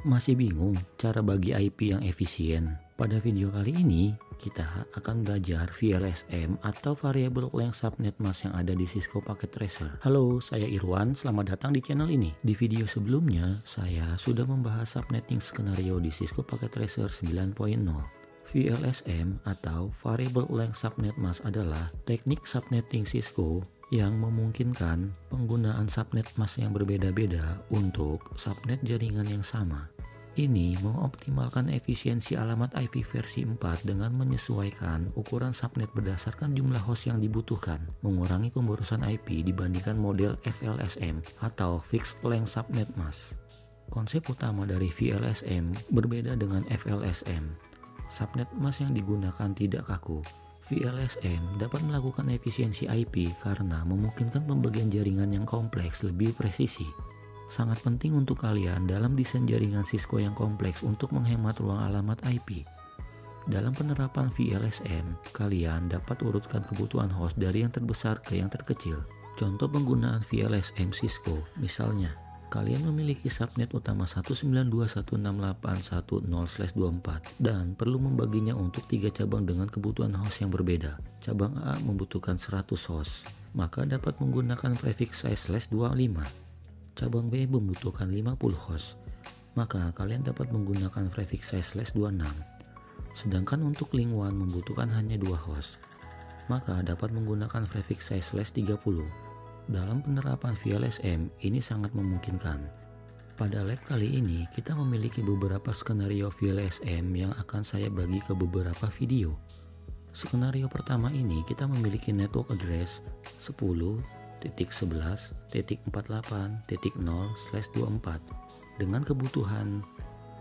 Masih bingung cara bagi IP yang efisien? Pada video kali ini, kita akan belajar VLSM atau Variable Length Subnet Mask yang ada di Cisco Packet Tracer. Halo, saya Irwan, selamat datang di channel ini. Di video sebelumnya, saya sudah membahas subnetting skenario di Cisco Packet Tracer 9.0. VLSM atau Variable Length Subnet Mask adalah teknik subnetting Cisco yang memungkinkan penggunaan subnet mask yang berbeda-beda untuk subnet jaringan yang sama. Ini mengoptimalkan efisiensi alamat IP versi 4 dengan menyesuaikan ukuran subnet berdasarkan jumlah host yang dibutuhkan, mengurangi pemborosan IP dibandingkan model FLSM atau Fixed Length Subnet Mask. Konsep utama dari VLSM berbeda dengan FLSM. Subnet mask yang digunakan tidak kaku. VLSM dapat melakukan efisiensi IP karena memungkinkan pembagian jaringan yang kompleks lebih presisi. Sangat penting untuk kalian dalam desain jaringan Cisco yang kompleks untuk menghemat ruang alamat IP. Dalam penerapan VLSM, kalian dapat urutkan kebutuhan host dari yang terbesar ke yang terkecil. Contoh penggunaan VLSM Cisco, misalnya, kalian memiliki subnet utama 192.168.10/24 dan perlu membaginya untuk 3 cabang dengan kebutuhan host yang berbeda. Cabang A membutuhkan 100 host, maka dapat menggunakan prefix size /25. Cabang B membutuhkan 50 host, maka kalian dapat menggunakan prefix size /26. Sedangkan untuk link 1 membutuhkan hanya 2 host, maka dapat menggunakan prefix size /30. Dalam penerapan VLSM, ini sangat memungkinkan. Pada lab kali ini, kita memiliki beberapa skenario VLSM yang akan saya bagi ke beberapa video. Skenario pertama ini, kita memiliki network address 10.11.48.0/24 dengan kebutuhan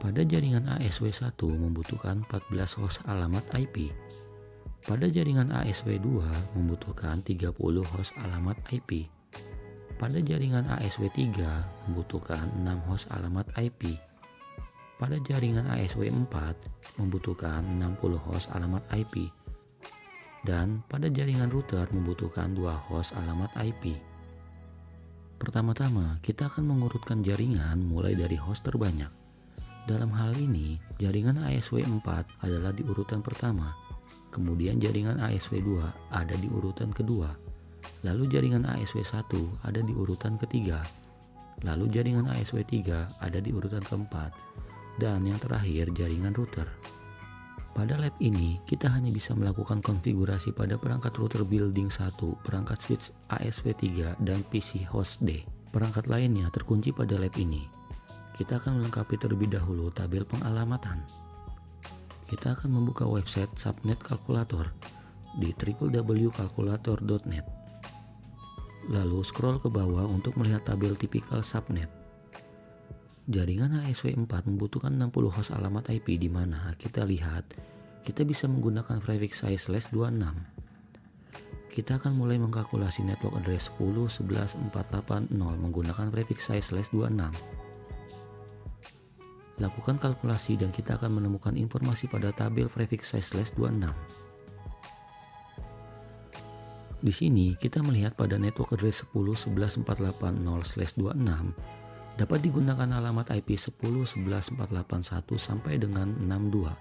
pada jaringan ASW1 membutuhkan 14 host alamat IP. Pada jaringan ASW2 membutuhkan 30 host alamat IP. Pada jaringan ASW3 membutuhkan 6 host alamat IP. Pada jaringan ASW4 membutuhkan 60 host alamat IP. Dan pada jaringan router membutuhkan 2 host alamat IP. Pertama-tama, kita akan mengurutkan jaringan mulai dari host terbanyak. Dalam hal ini, jaringan ASW4 adalah di urutan pertama. Kemudian jaringan ASW2 ada di urutan kedua. Lalu jaringan ASW1 ada di urutan ketiga. Lalu jaringan ASW3 ada di urutan keempat. Dan yang terakhir jaringan router. Pada lab ini, kita hanya bisa melakukan konfigurasi pada perangkat router building 1, perangkat switch ASW3, dan PC host D. Perangkat lainnya terkunci pada lab ini. Kita akan melengkapi terlebih dahulu tabel pengalamatan. Kita akan membuka website Subnet Calculator di www.calculator.net. Lalu scroll ke bawah untuk melihat tabel tipikal subnet. Jaringan ASW4 membutuhkan 60 host alamat IP di mana kita lihat kita bisa menggunakan prefix size /26. Kita akan mulai mengkalkulasi network address 10.11.480 menggunakan prefix size /26. Lakukan kalkulasi dan kita akan menemukan informasi pada tabel prefix size /26. Di sini kita melihat pada network address 10.11.480/26 dapat digunakan alamat IP 10.11.481 sampai dengan 62.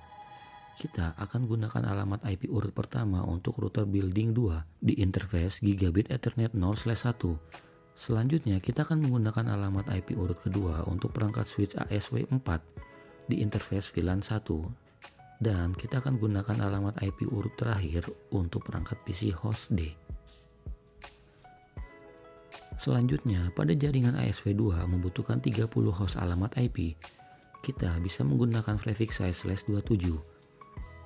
Kita akan gunakan alamat IP urut pertama untuk router building 2 di interface Gigabit Ethernet 0/1. Selanjutnya kita akan menggunakan alamat IP urut kedua untuk perangkat switch ASW4 di interface VLAN 1. Dan kita akan gunakan alamat IP urut terakhir untuk perangkat PC host D. Selanjutnya, pada jaringan ASW2 membutuhkan 30 host alamat IP. Kita bisa menggunakan prefix size /27.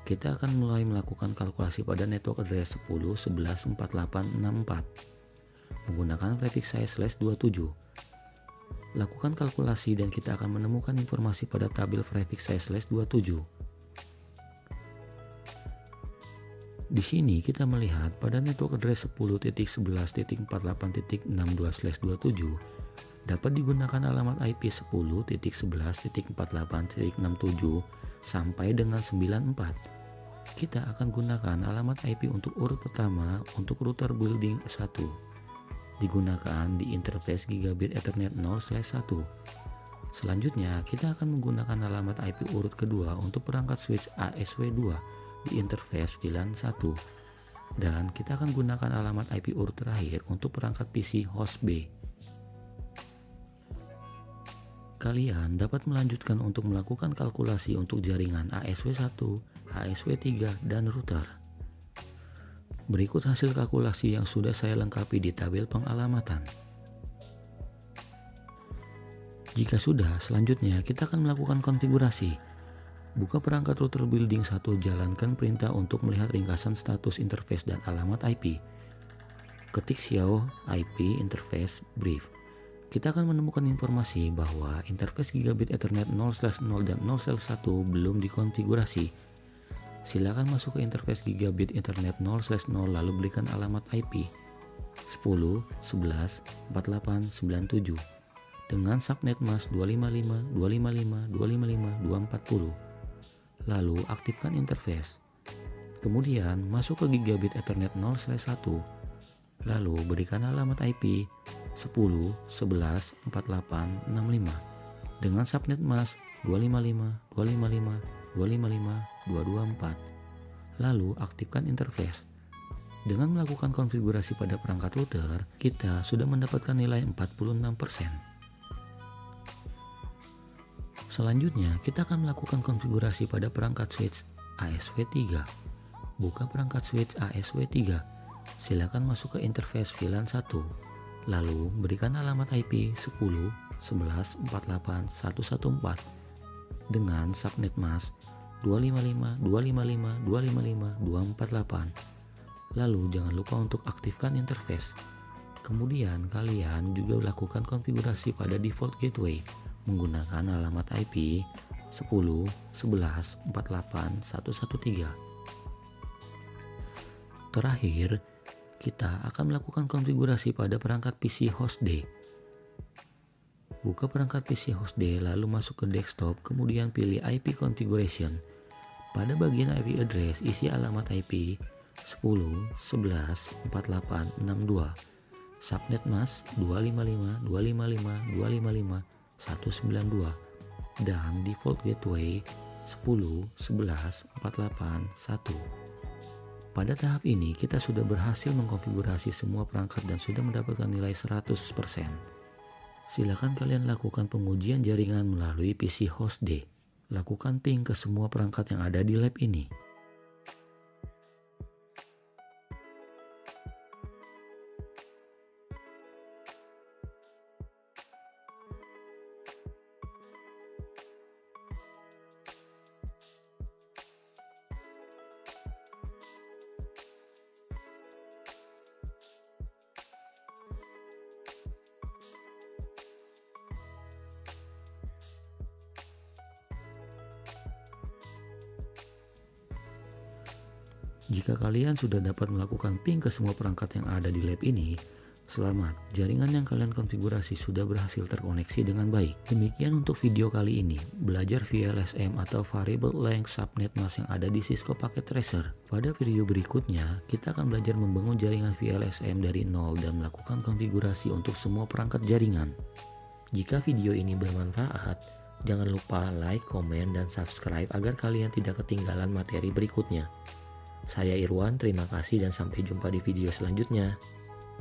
Kita akan mulai melakukan kalkulasi pada network address 10.11.4864 menggunakan prefix size /27. Lakukan kalkulasi dan kita akan menemukan informasi pada tabel prefix size /27. Di sini kita melihat pada network address 10.11.48.62/27 dapat digunakan alamat IP 10.11.48.67 sampai dengan 94. Kita akan gunakan alamat IP untuk urut pertama untuk router building 1. Digunakan di interface Gigabit Ethernet 0/1. Selanjutnya, kita akan menggunakan alamat IP urut kedua untuk perangkat switch ASW2 di interface VLAN 1. Dan kita akan gunakan alamat IP urut terakhir untuk perangkat PC host B. Kalian dapat melanjutkan untuk melakukan kalkulasi untuk jaringan ASW1, ASW3, dan router. Berikut hasil kalkulasi yang sudah saya lengkapi di tabel pengalamatan. Jika sudah, selanjutnya kita akan melakukan konfigurasi. Buka perangkat router building 1, jalankan perintah untuk melihat ringkasan status interface dan alamat IP. Ketik Xiao IP interface brief. Kita akan menemukan informasi bahwa interface gigabit Ethernet 0/0 dan 0/1 belum dikonfigurasi. Silakan masuk ke interface gigabit Ethernet 0/0 lalu berikan alamat IP 10.11.48.97 dengan subnet mask 255.255.255.240. Lalu aktifkan interface. Kemudian masuk ke gigabit Ethernet 0/1. Lalu berikan alamat IP 10.11.48.65 dengan subnet mask 255.255.255.224. Lalu aktifkan interface. Dengan melakukan konfigurasi pada perangkat router, kita sudah mendapatkan nilai 46%. Selanjutnya, kita akan melakukan konfigurasi pada perangkat switch ASW3. Buka perangkat switch ASW3. Silakan masuk ke interface VLAN 1. Lalu, berikan alamat IP 10.11.48.114 dengan subnet mask 255.255.255.248. Lalu, jangan lupa untuk aktifkan interface. Kemudian, kalian juga lakukan konfigurasi pada default gateway menggunakan alamat IP 10.11.48.113. Terakhir, kita akan melakukan konfigurasi pada perangkat PC host D. Buka perangkat PC host D lalu masuk ke desktop, kemudian pilih IP configuration. Pada bagian IP address, isi alamat IP 10.11.48.62, subnet mask 255.255.255.192 dan default gateway 10.11.48.1. Pada tahap ini kita sudah berhasil mengkonfigurasi semua perangkat dan sudah mendapatkan nilai 100%. Silakan kalian lakukan pengujian jaringan melalui PC host D. Lakukan ping ke semua perangkat yang ada di lab ini. Jika kalian sudah dapat melakukan ping ke semua perangkat yang ada di lab ini, selamat, jaringan yang kalian konfigurasi sudah berhasil terkoneksi dengan baik. Demikian untuk video kali ini, belajar VLSM atau Variable Length Subnet Mask yang ada di Cisco Packet Tracer. Pada video berikutnya, kita akan belajar membangun jaringan VLSM dari nol dan melakukan konfigurasi untuk semua perangkat jaringan. Jika video ini bermanfaat, jangan lupa like, komen, dan subscribe agar kalian tidak ketinggalan materi berikutnya. Saya Irwan, terima kasih dan sampai jumpa di video selanjutnya.